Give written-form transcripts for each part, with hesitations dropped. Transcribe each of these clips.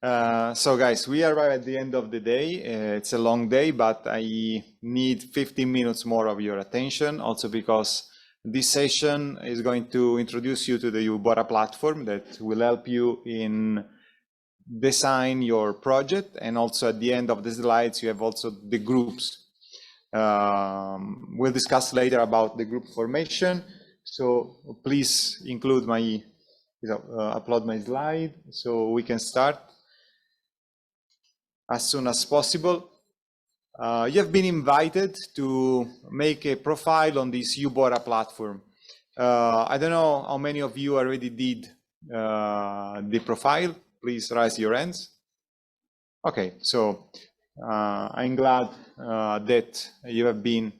So guys, we arrive at the end of the day. It's a long day, but I need 15 minutes more of your attention, also because this session is going to introduce you to the UBORA platform that will help you in design your project. And also at the end of the slides, you have also the groups. We'll discuss later about the group formation. So please include my, upload my slide so we can start as soon as possible. You have been invited to make a profile on this UBORA platform. I don't know how many of you already did the profile. Please raise your hands. Okay, so I'm glad that you have been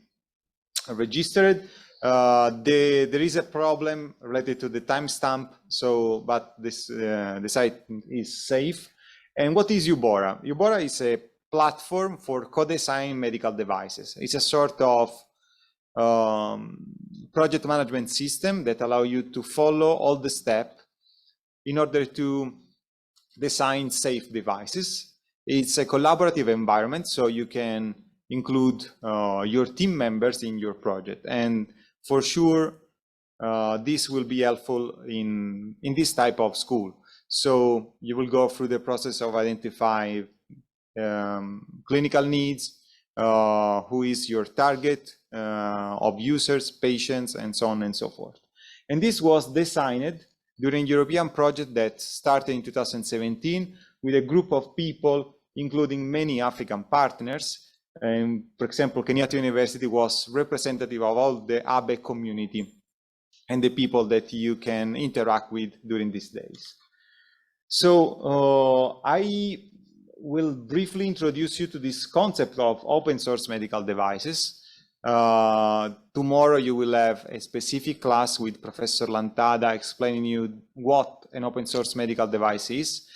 registered. There is a problem related to the timestamp, but the site is safe. And what is UBORA? UBORA is a platform for co-design medical devices. It's a sort of project management system that allows you to follow all the steps in order to design safe devices. It's a collaborative environment, so you can include your team members in your project. And for sure, this will be helpful in this type of school. So you will go through the process of identifying clinical needs, who is your target of users, patients, and so on and so forth. And this was designed during a European project that started in 2017 with a group of people, including many African partners. And for example, Kenyatta University was representative of all the ABE community and the people that you can interact with during these days. So I will briefly introduce you to this concept of open source medical devices. Tomorrow you will have a specific class with Professor Lantada explaining you what an open source medical device is.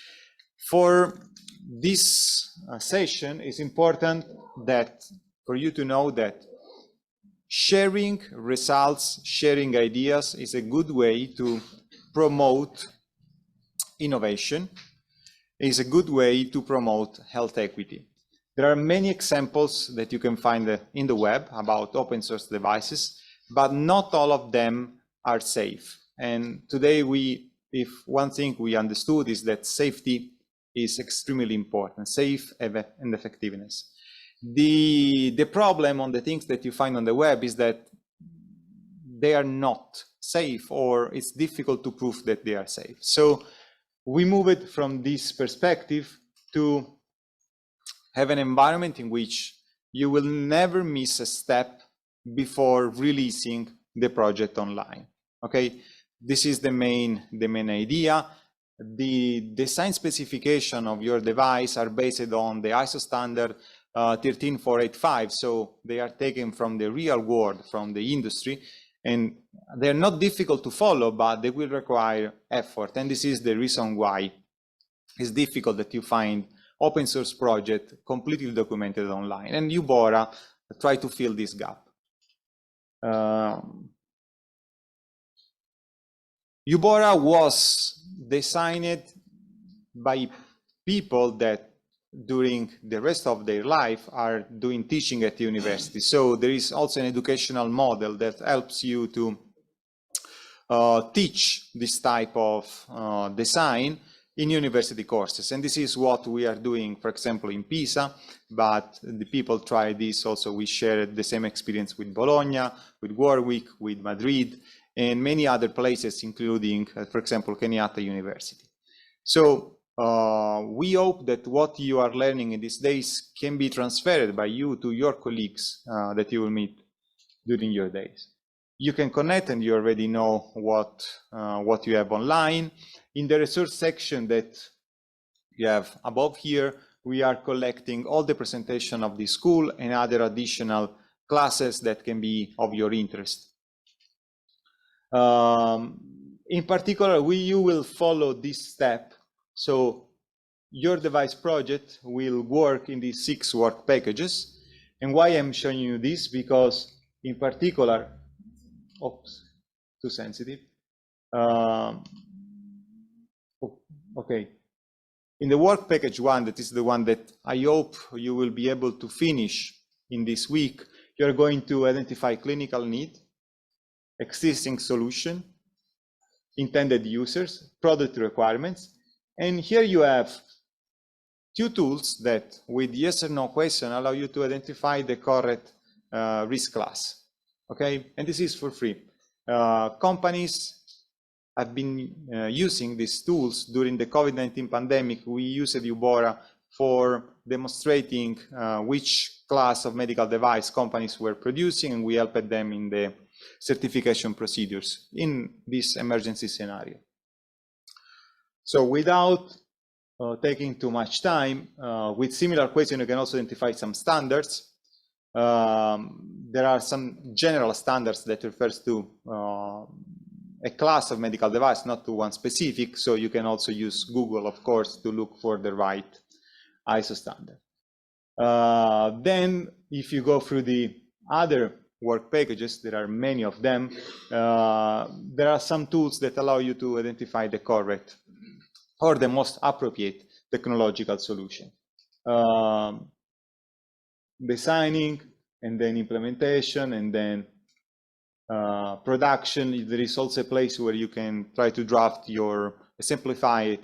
For this session, it's important that for you to know that sharing results, sharing ideas is a good way to promote innovation, is a good way to promote health equity. There are many examples that you can find in the web about open source devices, but not all of them are safe. And today if one thing we understood is that safety is extremely important, safe and effectiveness. The problem on the things that you find on the web is that they are not safe, or it's difficult to prove that they are safe. So we moved from this perspective to have an environment in which you will never miss a step before releasing the project online. Okay, this is the main idea. The design specification of your device are based on the ISO standard 13485, so they are taken from the real world, from the industry, and they're not difficult to follow, but they will require effort. And this is the reason why it's difficult that you find open source project completely documented online. And UBORA try to fill this gap. UBORA was designed by people that during the rest of their life are doing teaching at the university. So there is also an educational model that helps you to teach this type of design in university courses. And this is what we are doing, for example, in Pisa, but the people try this also. We shared the same experience with Bologna, with Warwick, with Madrid, and many other places, including, for example, Kenyatta University. So we hope that what you are learning in these days can be transferred by you to your colleagues that you will meet during your days. You can connect, and you already know what you have online. In the resource section that you have above here, we are collecting all the presentation of the school and other additional classes that can be of your interest. In particular, you will follow this step. So your device project will work in these 6 work packages. And why I'm showing you this? Because in particular, oops, too sensitive. Okay. In the work package one, that is the one that I hope you will be able to finish in this week, you're going to identify clinical need, existing solution, intended users, product requirements. And here you have two tools that with yes or no question allow you to identify the correct risk class. Okay, and this is for free. Companies have been using these tools during the COVID-19 pandemic. We used UBORA for demonstrating which class of medical device companies were producing, and we helped them in the certification procedures in this emergency scenario. So without taking too much time, with similar questions, you can also identify some standards. There are some general standards that refers to a class of medical device, not to one specific. So you can also use Google, of course, to look for the right ISO standard. Then if you go through the other work packages, there are many of them. There are some tools that allow you to identify the correct or the most appropriate technological solution. Designing, and then implementation, and then production. There is also a place where you can try to draft your simplified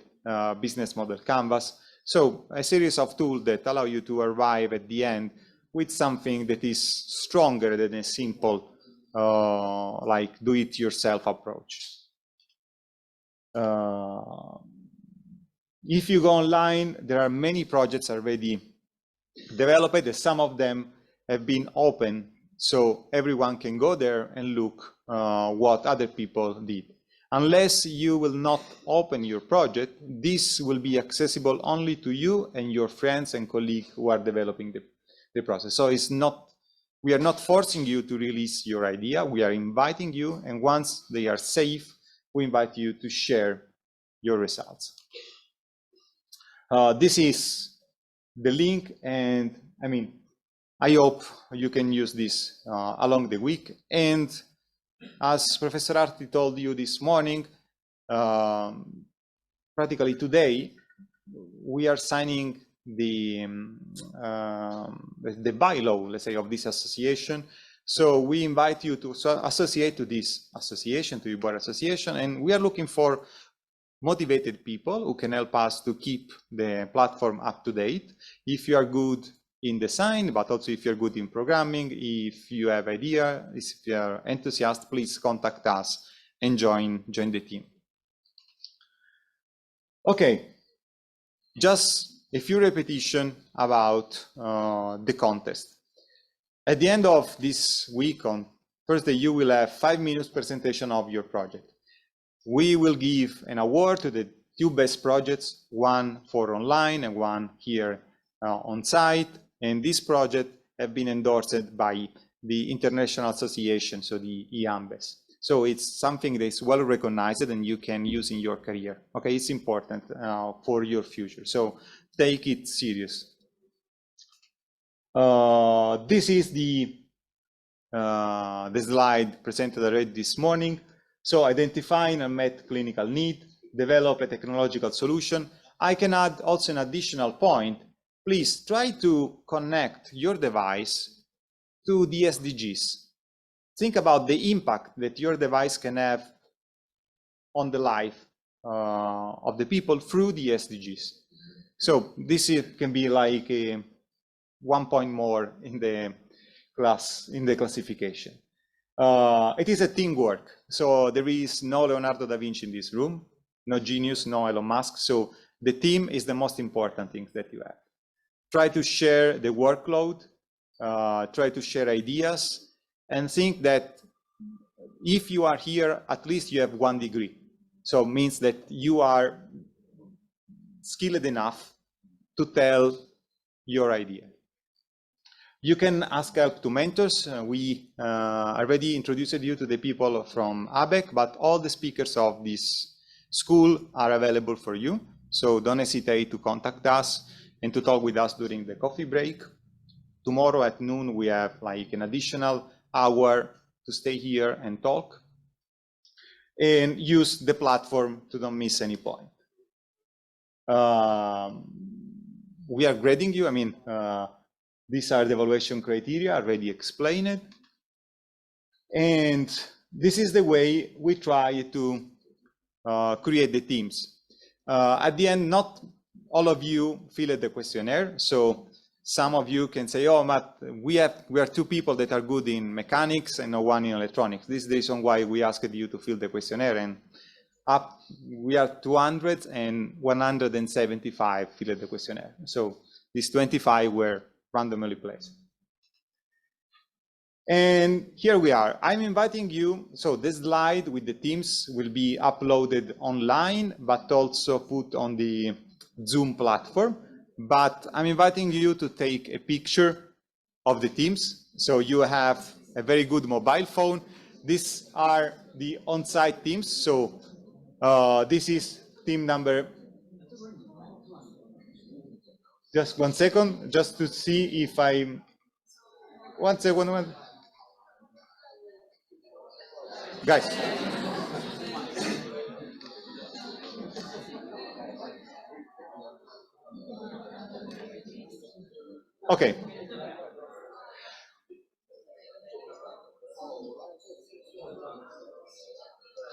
business model canvas. So a series of tools that allow you to arrive at the end with something that is stronger than a simple like do-it-yourself approach. If you go online, there are many projects already developed. Some of them have been open, so everyone can go there and look what other people did. Unless you will not open your project, this will be accessible only to you and your friends and colleagues who are developing the process. So it's not, we are not forcing you to release your idea. We are inviting you, and once they are safe, we invite you to share your results. This is the link, and I mean, I hope you can use this along the week. And as Professor Arti told you this morning, practically today, we are signing the bylaw, let's say, of this association. So we invite you to associate to this association, to UBORA Association, and we are looking for motivated people who can help us to keep the platform up to date. If you are good in design, but also if you're good in programming, if you have idea, if you are enthusiastic, please contact us and join the team. Okay, just a few repetitions about the contest. At the end of this week, on Thursday, you will have 5 minutes presentation of your project. We will give an award to the 2 best projects, one for online and one here on site. And this project have been endorsed by the International Association, so the IAMBES. So it's something that is well recognized and you can use in your career. Okay, it's important for your future. So take it serious. This is the slide presented already this morning. So identify an unmet clinical need, develop a technological solution. I can add also an additional point. Please try to connect your device to the SDGs. Think about the impact that your device can have on the life of the people through the SDGs. So this can be like 1 point more in the classification. It is a teamwork. So there is no Leonardo da Vinci in this room, no genius, no Elon Musk. So the team is the most important thing that you have. Try to share the workload, try to share ideas, and think that if you are here, at least you have 1 degree. So it means that you are skilled enough to tell your idea. You can ask help to mentors. We already introduced you to the people from ABEC, but all the speakers of this school are available for you. So don't hesitate to contact us and to talk with us during the coffee break. Tomorrow at noon, we have like an additional hour to stay here and talk. And use the platform to don't miss any point. We are grading you. I mean, these are the evaluation criteria, already explained. And this is the way we try to create the teams. At the end, not all of you filled the questionnaire. So some of you can say, oh, Matt, we are two people that are good in mechanics and no one in electronics. This is the reason why we asked you to fill the questionnaire. And we are 200 and 175 filled the questionnaire. So these 25 were randomly placed. And here we are. I'm inviting you. So this slide with the teams will be uploaded online, but also put on the Zoom platform. But I'm inviting you to take a picture of the teams. So you have a very good mobile phone. These are the on-site teams. So this is team number. Just 1 second, just to see if I'm. 1 second. Guys. Okay.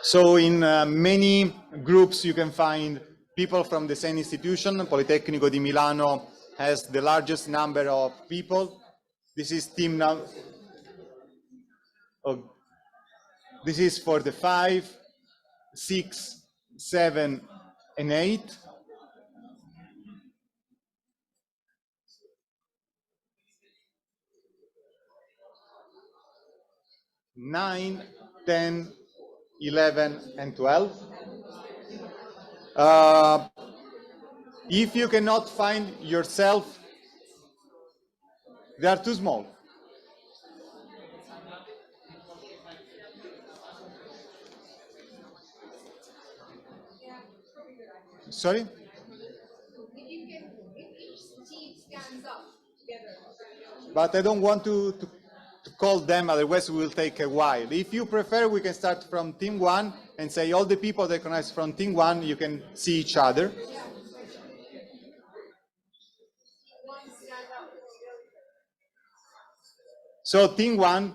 So in many groups you can find people from the same institution. Politecnico di Milano has the largest number of people. This is team number. Oh, this is for the 5, 6, 7, and 8. Nine, 10, 11, and 12. If you cannot find yourself, they are too small. Sorry? But I don't want to call them, otherwise we will take a while. If you prefer, we can start from team 1 and say all the people that connect from team 1, you can see each other. So team 1,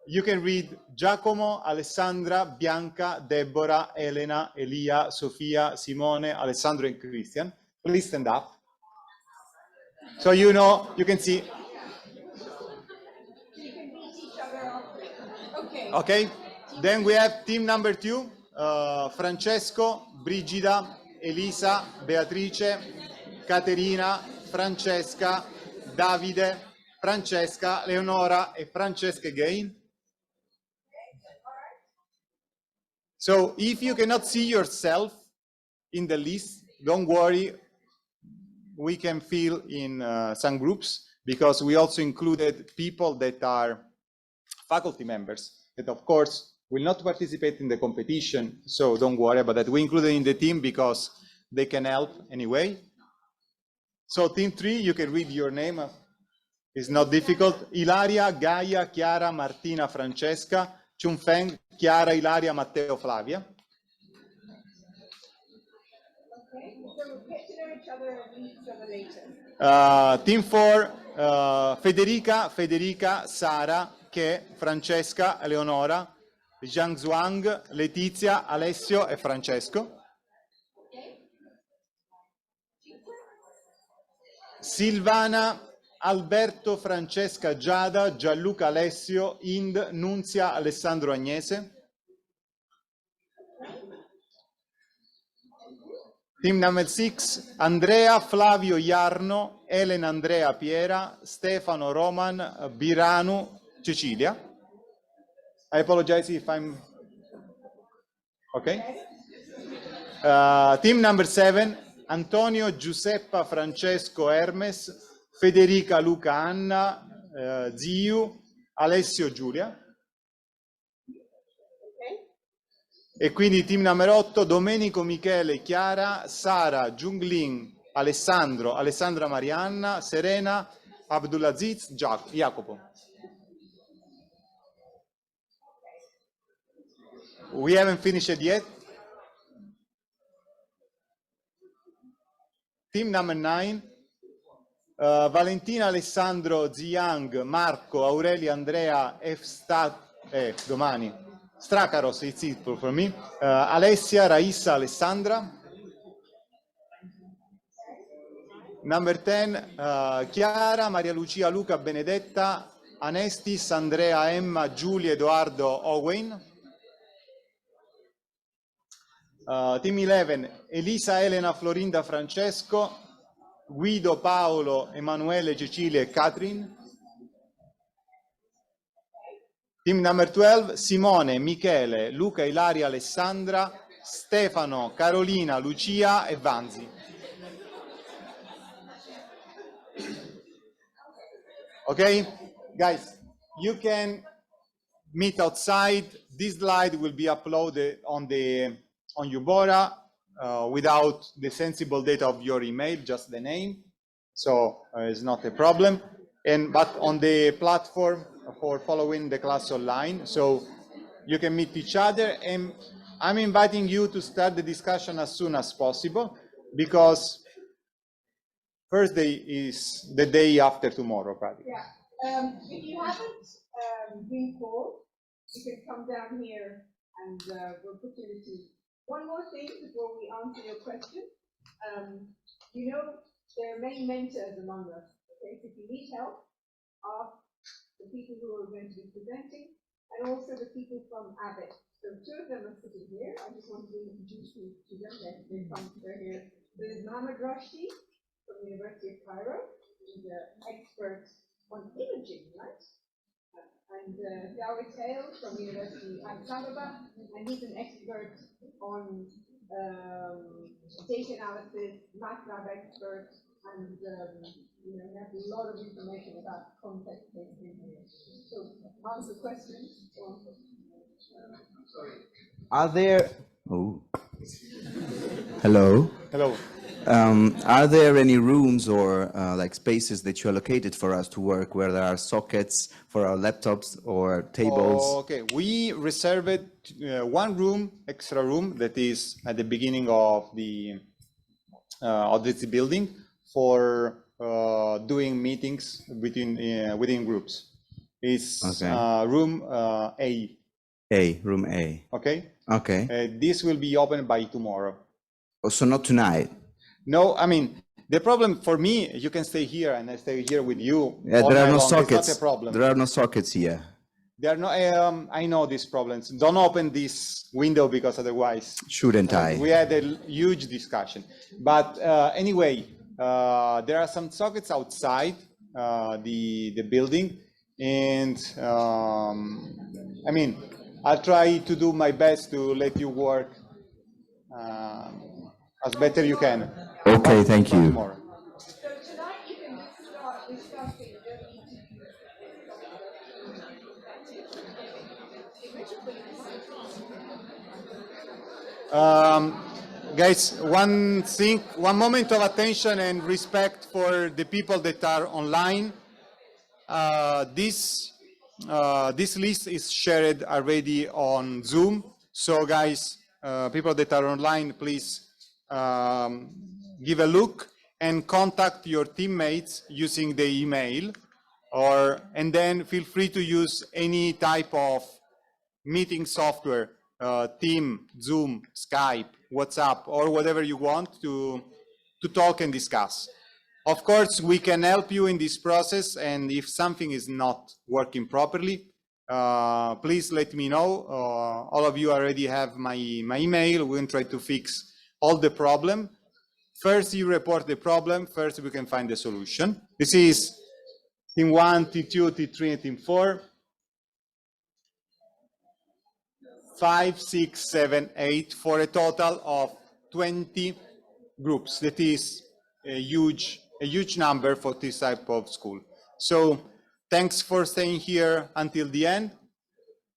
you can read Giacomo, Alessandra, Bianca, Deborah, Elena, Elia, Sofia, Simone, Alessandro, and Christian. Please stand up. So you know, you can see. Okay, then we have team number 2, Francesco, Brigida, Elisa, Beatrice, Caterina, Francesca, Davide, Francesca, Leonora, e Francesca again. So if you cannot see yourself in the list, don't worry, we can fill in some groups, because we also included people that are faculty members that of course will not participate in the competition, so don't worry about that. We included in the team because they can help anyway. So team 3, you can read your name, it's not difficult. Ilaria, Gaia, Chiara, Martina, Francesca, Chunfeng, Chiara, Ilaria, Matteo, Flavia. Okay, so we'll get to know each other later. Team 4, Federica, Sara, Che, Francesca, Eleonora, Zhang Zhuang, Letizia, Alessio e Francesco. Silvana, Alberto, Francesca, Giada, Gianluca, Alessio, Ind, Nunzia, Alessandro, Agnese. Team number 6, Andrea, Flavio, Jarno, Elena, Andrea, Piera, Stefano, Roman, Biranu, Cecilia. I apologize if I'm... Okay. Team number 7, Antonio, Giuseppa, Francesco, Hermes, Federica, Luca, Anna, Ziu, Alessio, Giulia. E quindi team number 8, Domenico, Michele, Chiara, Sara, Junglin, Alessandro, Alessandra, Marianna, Serena, Abdulaziz, Jacopo. We haven't finished yet. Team number 9, Valentina, Alessandro, Ziang, Marco, Aurelia, Andrea, domani, Strakaros, it's it for me, Alessia, Raissa, Alessandra. Number 10, Chiara, Maria Lucia, Luca, Benedetta, Anestis, Andrea, Emma, Giulia, Edoardo, Owen. Team 11, Elisa, Elena, Florinda, Francesco, Guido, Paolo, Emanuele, Cecilia e Catherine. Team number 12, Simone, Michele, Luca, Ilaria, Alessandra, Stefano, Carolina, Lucia e Vanzi. Okay, guys, you can meet outside. This slide will be uploaded on UBORA without the sensible data of your email, just the name. So it's not a problem. But on the platform for following the class online, so you can meet each other. And I'm inviting you to start the discussion as soon as possible, because Thursday is the day after tomorrow, practically. Yeah. If you haven't been called, you can come down here and we'll put you in the team. One more thing before we answer your question. You know, there are many mentors among us. Okay, so if you need help, ask the people who are going to be presenting, and also the people from ABET. So 2 of them are sitting here. I just wanted to introduce you to them. They're here. There's Mohammed Rashid from the University of Cairo. He's an expert on imaging, right? And David Hale from the University of Addis Ababa, and he's an expert on data analysis, MATLAB expert, and you know, he has a lot of information about context in here. So, answer questions. Are there? Oh, hello. Hello. Are there any rooms or like spaces that you allocated for us to work where there are sockets for our laptops or tables? Okay, we reserved one room, extra room, that is at the beginning of this building for doing meetings within groups. It's okay. Room A. Room A. Okay. Okay. This will be opened by tomorrow. So not tonight. No, I mean, the problem for me, you can stay here and I stay here with you. Yeah, there are no sockets. It's not a problem. There are no sockets here. There are no. I know these problems. Don't open this window, because otherwise. Shouldn't I? We had a huge discussion. But anyway, there are some sockets outside the building, and I mean, I'll try to do my best to let you work as better you can. Okay, thank you. Tomorrow. So tonight you can just start discussing. Guys, one moment of attention and respect for the people that are online. This list is shared already on Zoom. So guys, people that are online, please give a look and contact your teammates using the email, and then feel free to use any type of meeting software, Team, Zoom, Skype, WhatsApp, or whatever you want to talk and discuss. Of course, we can help you in this process, and if something is not working properly, please let me know. All of you already have my email. We can try to fix all the problem. First, you report the problem. First, we can find the solution. This is Team 1, Team 2, Team 3, and Team 4. 5, 6, 7, 8, for a total of 20 groups. That is a huge number for this type of school. So thanks for staying here until the end,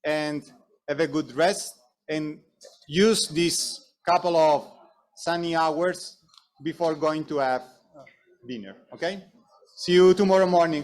and have a good rest, and use these couple of sunny hours before going to have dinner, okay? See you tomorrow morning.